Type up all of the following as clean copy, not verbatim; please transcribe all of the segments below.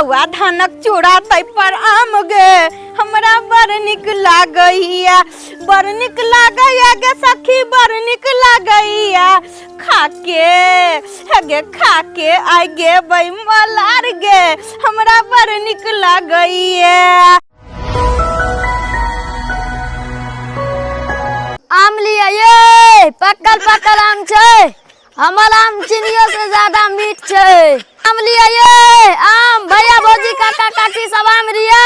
बउआ धानक चूड़ा तै पर आम गे हमरा बड़ निक लागैया बड़ निक लागैया गे सखी बड़ निक लागैया खाके हगे खाके आइ गे बई मलार गे हमरा बड़ निक लागैया। आम लिया ये पक्कल पक्कल आम छे हमर आम चीनियों से ज्यादा मीठ छे। आम लिया ये आम भैया भौजी काका काकी सब आम लिया।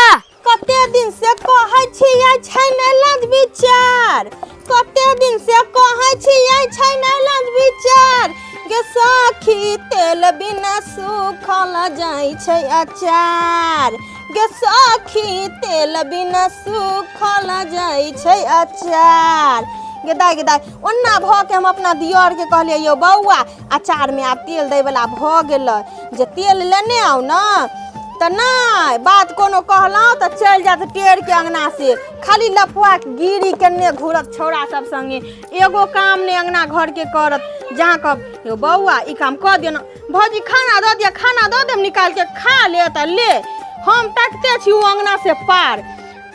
कते दिन से कहै छियै छै नै लाज विचार कते दिन से कहै छियै छै नै लाज विचार गे सखी तेल बिना सूखल जाइ छै अचार गे सखी तेल बिना सूखल जाइ छै अचार। गे दाई ओन्ना भ के हम अपना दियर के कहलिए यौ बौआ अचार में आब तेल दै वाला भ गेलै जे तेल लेने आउ न त नहीं बात कोनो कहलौं त चल जात टेर के अंगना से खाली लफुआ गिरी कन्ने घूरत छौड़ा सब संगे एगो काम ने अंगना घर के करत जहाँ कब यो बौआ ई काम क दियो न भौजी खाना द दिया खाना द देम निकाल के खा ले त ले हम तकते छी उ अंगना से पार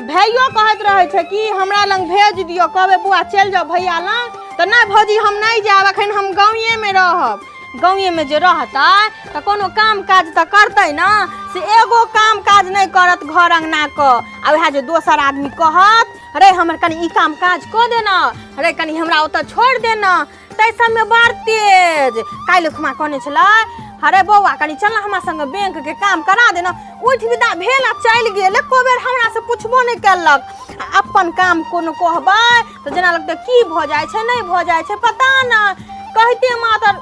भैयो कहत रहे छै कि हमरा लंग भेज दियो कहबे बुआ चल जाओ भैया लंग त नहीं भौजी हम नहीं जाब अखन हम गाँवे में रहब गाँवे में जे रहता त कोनो काम काज त करतै न से एगो काम काज नहीं करत घर अंगना क आ वह जे दोसर आदमी कहत अरे हमर कनी ई काम काज क देना अरे कनी हमरा ओत छोड़ देना तै सब में बार तेज काल्हि खुमा कहने छलै अरे बौआ कनी चल ना हमरा संग बैंक के काम करा देना उठ विदा भेल आ चल गेल एको बेर हमरा से पूछबो नहीं केलक अपन काम कोनो कहबै त जेना लगते की भ जाय छै नहीं भ जाय छै पता ना कहते मातर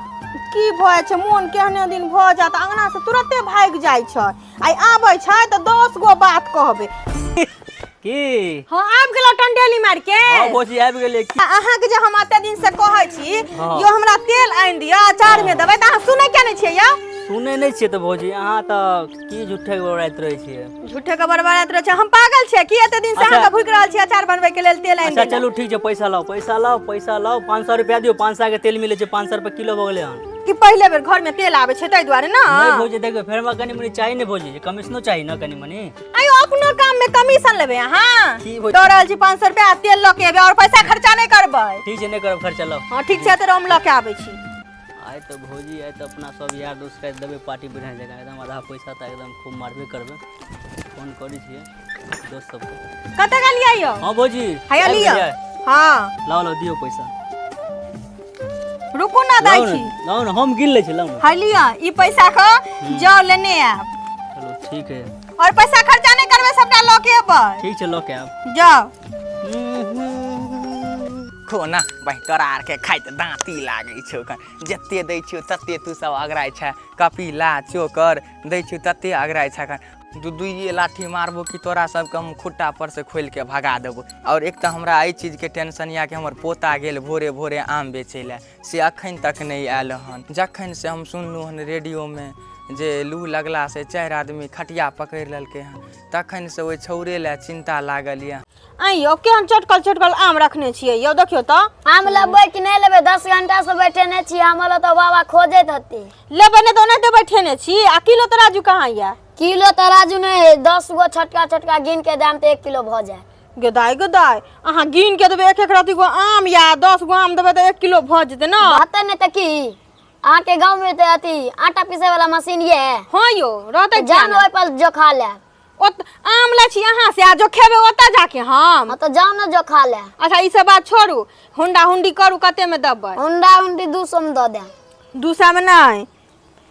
की भ जाय छै मोन केहने दिन भ जात अंगना से तुरंते भाग जाय छै आई आबै छै त 10 गो बात कहबे की हां आब गेलो टंडेली मार के हां बोची आबि गेले की अहाँ के जे हम एते दिन से कहै छी यो हमरा तेल आइन दिया अचार में देबै त अहाँ सुनै के नहीं छियै या सुनै नहीं छियै त भौजी अहाँ त की झूठे बड़ाइत रहै छियै झूठे के बड़बड़ाइत रहै छै हम पागल छियै की एते दिन से अहाँ के भूख रहल छी अचार बनबै के लेल तेल आइन अच्छा चलू ठीक छै पैसा लाओ 500 रुपया दियो 500 के तेल मिले छै 500 रुपया किलो भ गेलै हन कि पहले बेर घर में तेल आवे छै तै दुआरे ना नहीं भौजी देखो फेर हमरा कनी मनी चाहिए ने भौजी कमिश्नो चाहिए ना कनी मनी आयो अपनो काम में कमीशन लेबे हां दो रहल छी 500 रुपया तेल ल के एबे और पैसा खर्चा नहीं करबै ठीक छै नहीं करब खर्चा लाओ हां ठीक छै त हम ल के आबै छी आइ त भौजी आइ त अपना सब यार दोस्त के देबे पार्टी बढ़िया जगह एकदम आधा पैसा त एकदम खूब मारबे करबे फोन करै छियै दोस्त सब कते का लिया यो हां भौजी हाया लिया हां लाओ दियो पैसा रुकू ना दाई छी लाओ ना हम गिन ले छी लाओ ना हाय लिया ई पैसा ख जाओ लेने आब चलो ठीक है और पैसा खर्चा नहीं करबे सबटा ल के एबै ठीक छै ल के आब जाओ खोना भाई तोरा आर के खाइत दांती लागे छौ जत्ते दै छियो तत्ते तू सब अगराय छ कपिला चोकर दै छियो तत्ते अगराय छ दुइये लाठी मारबो कि तोरा सबके हम खुट्टा पर से खोल के भगा देबो। और एक तो हमरा एहि चीज के टेंशन या कि हमर पोता गेल भोरे भोरे आम बेचे ले से अखन तक नहीं आयल हन जखन से हम सुनलू हन रेडियो में जे लू लगला से 4 आदमी खटिया पकड़ ललके हन तखन से ओइ छौरे ले चिंता लागल या आइयो केहन चटकल आम रखने छियै यो देखियो त आम लेबै कि नहीं लेबै 10 घंटा से बैठे ने छी हमला तो बाबा खोजैत हती लेबै ने तो नहीं तो बैठे ने छी आ किलो तराजू कहां या किलो तराजू नहीं 10 गो छोटका गिन के दाम त 1 किलो भ जाय गदाई अहाँ गिन के देबै एक राती गो आम या 10 गो आम देबै त 1 किलो भ जेते ना हते ने त की आ के गांव में त अति आटा पीसे वाला मशीन ये हां यो रहते जान ओइ पर जो खा ले ओत आम लै छी अहाँ से आ जो खेबे ओता जाके हम त जाओ ना जो खा ले। अच्छा ई सब बात छोड़ू हुंडा हुंडी करू कते में देबै हुंडा हुंडी 200 में द दे 200 में नहीं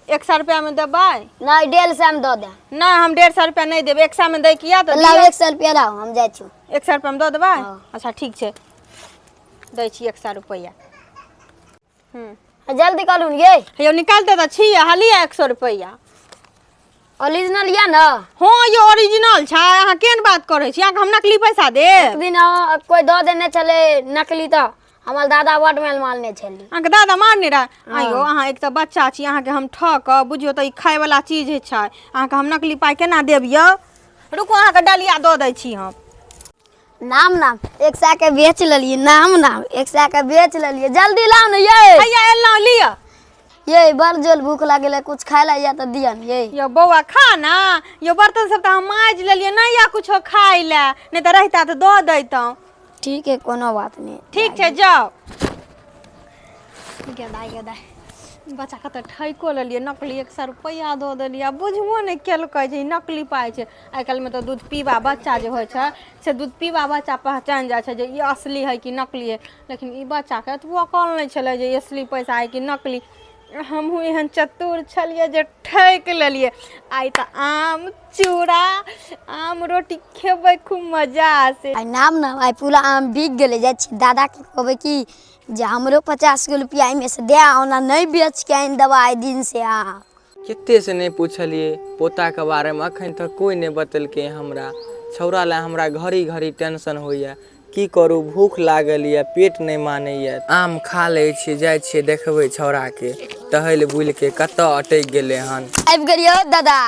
100 रुपया में देबै नहीं 150 में द दे नहीं हम 150 रुपया नहीं देबै 100 में दै किया त लाओ 100 रुपया लाओ हम जाय छी 100 रुपया में द देबै अच्छा ठीक छै दै छी 100 रुपया जल्दी करू ये यो निकाल दे त छी हालिया 100 रुपया ओरिजिनल या ना हां ये ओरिजिनल छै अहाँ केन बात करै छी अहाँ हम नकली पैसा दे एक दिन कोई द देने चले नकली त हमर दादा बड मेल मारने छली अहाँ के दादा मारने रहा आइयो अहाँ एक त बच्चा छी अहाँ के हम ठक बुझियो त ई खाय वाला चीज छै अहाँ के हम नकली पाई केना देब यो रुको अहाँ के डलिया द दै छी हम नाम 100 के बेच लेलिए नाम 100 के बेच लेलिए जल्दी लाओ न ये भैया एलौ लिया ये बड़ जोल भूख लागल कुछ खाए ला या तो दिया न ये। यो बौआ खा ना, यो बर्तन सब तो हम मांज लेलिए नहीं या कुछ खाई ला, नहीं तो रहता तो दो देता। ठीक है कोनो बात नहीं। ठीक है जाओ। गेदाई गेदाई बच्चा के तो ठैको लेलिए, नकली 100 रुपया दो देलिए, बुझबो नहीं केलकै जे नकली पाइ छै। आइ काल्हि में तो दूध पीबा बच्चा जे होइ छै से दूध पीबा बच्चा पहचान जाइ छै जे ई असली है कि नकली है, लेकिन ई बच्चा के एतबो अकल नहीं छलै जे असली पैसा है कि नकली। हमहूँ एहन चतुर छलिए जे ठैक लेलिए। आइ तो आम चूड़ा आम रोटी खेबै खूब मजा से। आई नाम ना आई पूरा आम बिक गेले जाइ छी दादा के कहबै कि जे हमरो 50 रुपया में से दे ओना नहीं बेच के आइन दवाई दिन से आ। कते से नहीं पूछलिए पोता के बारे में, अखन तक कोई नहीं बतलके हमरा। छौरा ला हमरा घड़ी घड़ी टेंशन होइया, की करू भूख लागल या पेट नहीं मानैया। आम खा ले छी, जाय छी देखबै छौरा के टहल बुल के कत अटक गेले हन। आबि गेलियो दादा।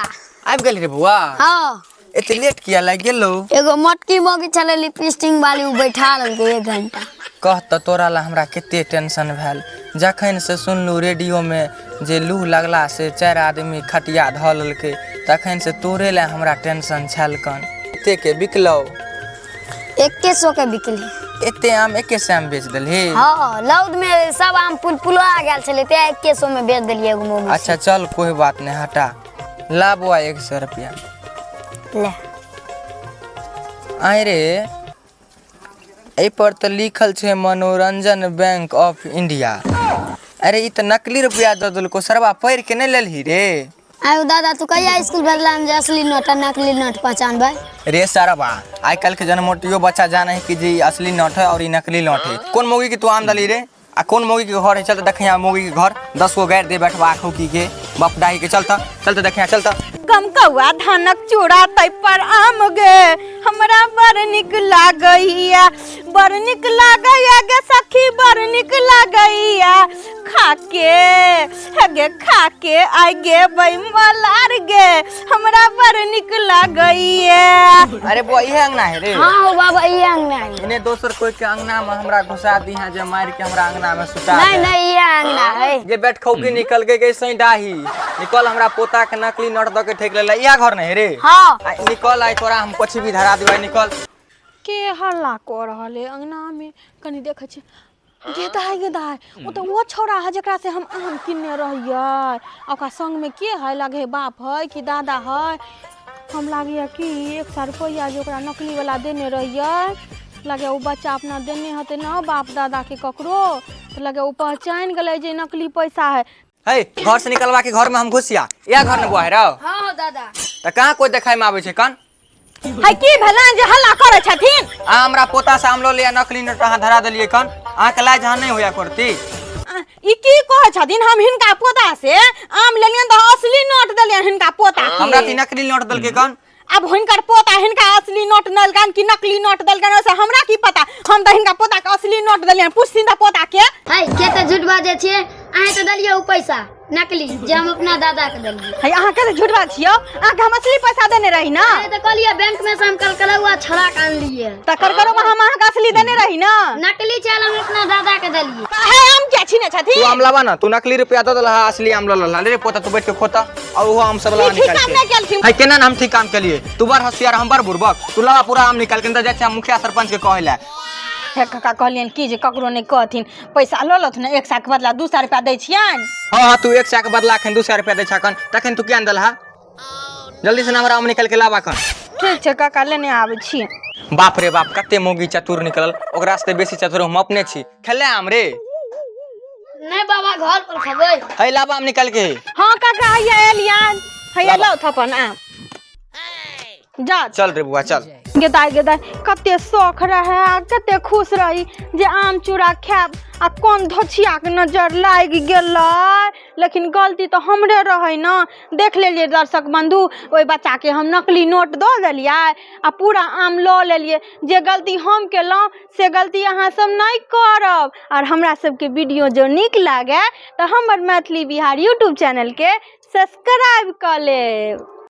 आबि गेल रे बुआ। हाँ एते लेट किया लाग गेलो? एगो मोटकी मोगी चले लिपस्टिक वाली उ बैठा लेलकै 1 घंटा। कह त तोरा ला हमरा कते टेंशन भेल जखन से सुनलू रेडियो में जे लू लगला से 4 आदमी खटिया ध लेलकै, तखन से तोरे ला हमरा टेंशन छल कन। एते के बिकलौ? 100 के बिकली। एते आम 100 में बेच देलही? हाँ लौद में सब आम पुलपुला गेल छले ते 100 में बेच देलिए एगो मोगी। अच्छा चल कोई बात नहीं हटा, ला बुआ 100 रुपया ले। आय रे ए पर तो लिखल छे मनोरंजन बैंक ऑफ इंडिया। अरे ई तो नकली रुपया दे देलको, सरवा पढ़ के नहीं लेलही रे? आयो दादा तू कहिया स्कूल भेजला में असली नोट नकली नोट पहचानबे? रे सरवा आज कल के जनमोटियो बच्चा जाने है कि जी असली नोट है और ये नकली नोट है। कौन मोगी की तू आम दली रे? आ कौन मोगी के घर है? चल देखे मोगी के घर 10 गो गैर दे बैठवा खोकी के बपडाही के। चलता चलते देखे चलता। गम कौआ धानक चूड़ा तै पर आम गे हमरा बड़ निक लागैया, बड़ निक लागैया गे सखी बड़ निक लागैया। खाके हगे खाके आइ गे बैमलार गे हमरा बड़ निक लागैया। अरे बुआ ये अंगना है रे? हाँ हो बाबा ये अंगना है। इन्हें दोसर कोई के अंगना में हमरा घुसा दी है जे मार के हमरा अंगना में सुता नहीं दे। नहीं ये अंगना है। ये बैठ खौकी निकल के गई सही डाही निकल हमरा पोता के नकली नोट द के ठेक लेला। या घर नहीं रे? हाँ आ, निकल आई तोरा हम कुछ भी धरा देबै निकल। के हल्ला कर रहले अंगना में कनी देखे छै। गेदाई गेदाई ओ तो वो छोरा है जकरा से हम आम किनने रहियै, ओकरा संग में के है लागे बाप है कि दादा है। हम लागिया कि 100 रुपया जो ओकरा नकली वाला देने रहियै लगे वो बच्चा अपना देने हते ना बाप दादा के ककरो, तो लगे वो पहचान गले जे नकली पैसा है। हे घर से निकलवा के घर में हम घुसिया या घर में बुआ है रहो? हाँ हो दादा। त कहां कोई देखाय में आबै छै कन? है की भेला जे हल्ला करे छथिन? आ हमरा पोता से हम लो लिया नकली नोट अहाँ धरा देलिए कन? आ के लाज नहीं होया करती? ई की कहे छथिन? हम हिनका पोता से आम लेलियन त असली नोट देलियन हिनका पोता के। हमरा ती नकली नोट दल के कन? अब हिनकर पोता हिनका असली नोट दलकन कि नकली नोट दलकन से हमरा की पता। हम त हिनका पोता के असली नोट देलियन, पूछथिन त पोता के। है के त झूठ बाजे छिए, अहे त दलिए उ पैसा नकली जे हम अपना दादा के दलिए। है अहाँ के झूठ बात छियो? अहाँ के हम असली पैसा देने रही ना? अरे त कहलिए बैंक में से हम कलकलौआ छड़ा के आन लिए। त करकरो में हम अहाँ के असली देने रही ना? नकली चाल हम अपना दादा के दलिए। है हम क्या छीने तू छथिन? आम लावा ना, तू नकली रुपया दे दलहा असली आम लला रे पोता तू बैठ के खोता और वो आम सब ला ठीक निकाल काम के। नहीं केलखिन। है केना हम ठीक काम के लिए? तू बड़ होशियार हम बड़ बुर्बक। तू लावा पूरा आम निकाल के अंदर जाय छै मुखिया सरपंच के कहला। हे काका कहलियन की जे ककरो नहीं कहथिन पैसा ल लथ ना 100 के बदला 200 रुपया दै छियन। हां तू 100 के बदला खन 200 रुपया दे छकन, तखन तू क्या दलहा? जल्दी से हमरा आम निकाल के लावा कन। ठीक छै काका लेने आबै छी। बाप रे बाप कते मोगी चतुर निकलल, ओकरा से बेसी चतुर हम अपने छी। खेले आम रे? नहीं बाबा घर पर खबै। है लावा आम निकाल के। हां काका हैया एलियन, हैया लौ थपन आम। जा चल रे बुआ चल। गेदाई गेदाई कते शौक रहे, कते खुश रही जे आम चूड़ा खाब आ कोन धोछिया के नजर लाग गेलै। लेकिन गलती तो हमरे रहे ना। देख लेलिए दर्शक बंधु ओई बच्चा के हम नकली नोट दो देलिए आ पूरा आम ल लेलिए। जे गलती हम केलौं से गलती अहाँ सब नहीं करब। और हमरा सबके वीडियो जो नीक लागे तो हमर मैथिली बिहार यूट्यूब चैनल के सब्सक्राइब कर लेब।